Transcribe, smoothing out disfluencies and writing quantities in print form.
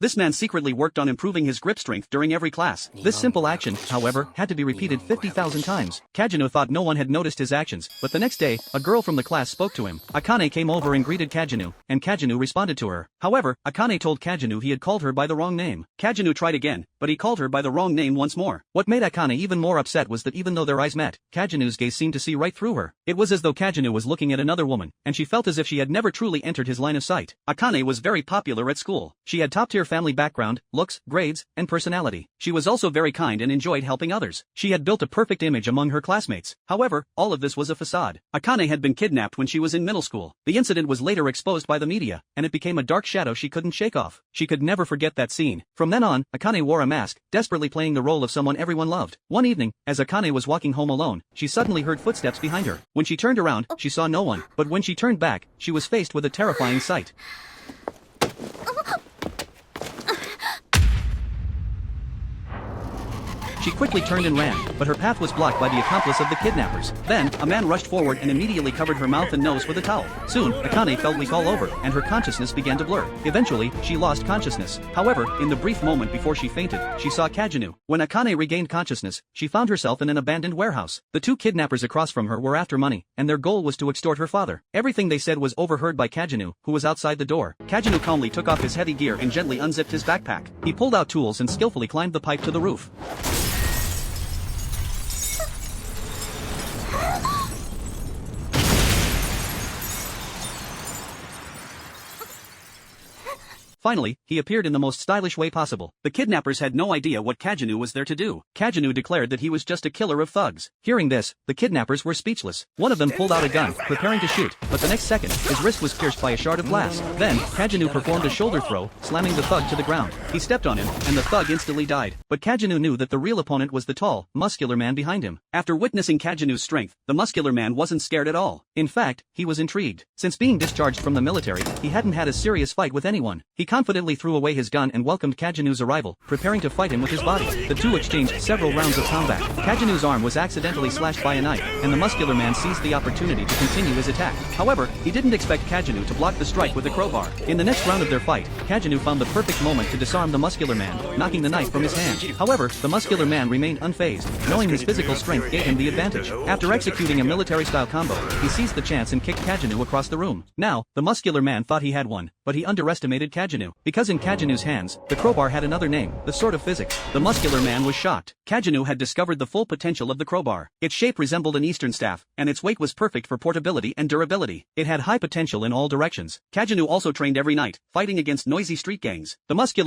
This man secretly worked on improving his grip strength during every class. This simple action, however, had to be repeated 50,000 times. Kajinu thought no one had noticed his actions, but the next day, a girl from the class spoke to him. Akane came over and greeted Kajinu, and Kajinu responded to her. However, Akane told Kajinu he had called her by the wrong name. Kajinu tried again, but he called her by the wrong name once more. What made Akane even more upset was that even though their eyes met, Kajinu's gaze seemed to see right through her. It was as though Kajinu was looking at another woman, and she felt as if she had never truly entered his line of sight. Akane was very popular at school. She had top-tier family background, looks, grades, and personality. She was also very kind and enjoyed helping others. She had built a perfect image among her classmates. However, all of this was a facade. Akane had been kidnapped when she was in middle school. The incident was later exposed by the media, and it became a dark shadow she couldn't shake off. She could never forget that scene. From then on, Akane wore a mask, desperately playing the role of someone everyone loved. One evening, as Akane was walking home alone, she suddenly heard footsteps behind her. When she turned around, she saw no one, but when she turned back, she was faced with a terrifying sight. She quickly turned and ran, but her path was blocked by the accomplice of the kidnappers. Then, a man rushed forward and immediately covered her mouth and nose with a towel. Soon, Akane felt weak all over, and her consciousness began to blur. Eventually, she lost consciousness. However, in the brief moment before she fainted, she saw Kajinu. When Akane regained consciousness, she found herself in an abandoned warehouse. The two kidnappers across from her were after money, and their goal was to extort her father. Everything they said was overheard by Kajinu, who was outside the door. Kajinu calmly took off his heavy gear and gently unzipped his backpack. He pulled out tools and skillfully climbed the pipe to the roof. Finally, he appeared in the most stylish way possible. The kidnappers had no idea what Kajinu was there to do. Kajinu declared that he was just a killer of thugs. Hearing this, the kidnappers were speechless. One of them pulled out a gun, preparing to shoot, but the next second, his wrist was pierced by a shard of glass. Then, Kajinu performed a shoulder throw, slamming the thug to the ground. He stepped on him, and the thug instantly died. But Kajinu knew that the real opponent was the tall, muscular man behind him. After witnessing Kajinu's strength, the muscular man wasn't scared at all. In fact, he was intrigued. Since being discharged from the military, he hadn't had a serious fight with anyone. He confidently threw away his gun and welcomed Kajinu's arrival, preparing to fight him with his body. The two exchanged several rounds of combat. Kajinu's arm was accidentally slashed by a knife, and the muscular man seized the opportunity to continue his attack. However, he didn't expect Kajinu to block the strike with a crowbar. In the next round of their fight, Kajinu found the perfect moment to disarm the muscular man, knocking the knife from his hand. However, the muscular man remained unfazed, knowing his physical strength gave him the advantage. After executing a military-style combo, he seized the chance and kicked Kajinu across the room. Now, the muscular man thought he had won, but he underestimated Kajinu. Because in Kajinu's hands, the crowbar had another name, the Sword of Physics. The muscular man was shocked. Kajinu had discovered the full potential of the crowbar. Its shape resembled an Eastern staff, and its weight was perfect for portability and durability. It had high potential in all directions. Kajinu also trained every night, fighting against noisy street gangs. The muscular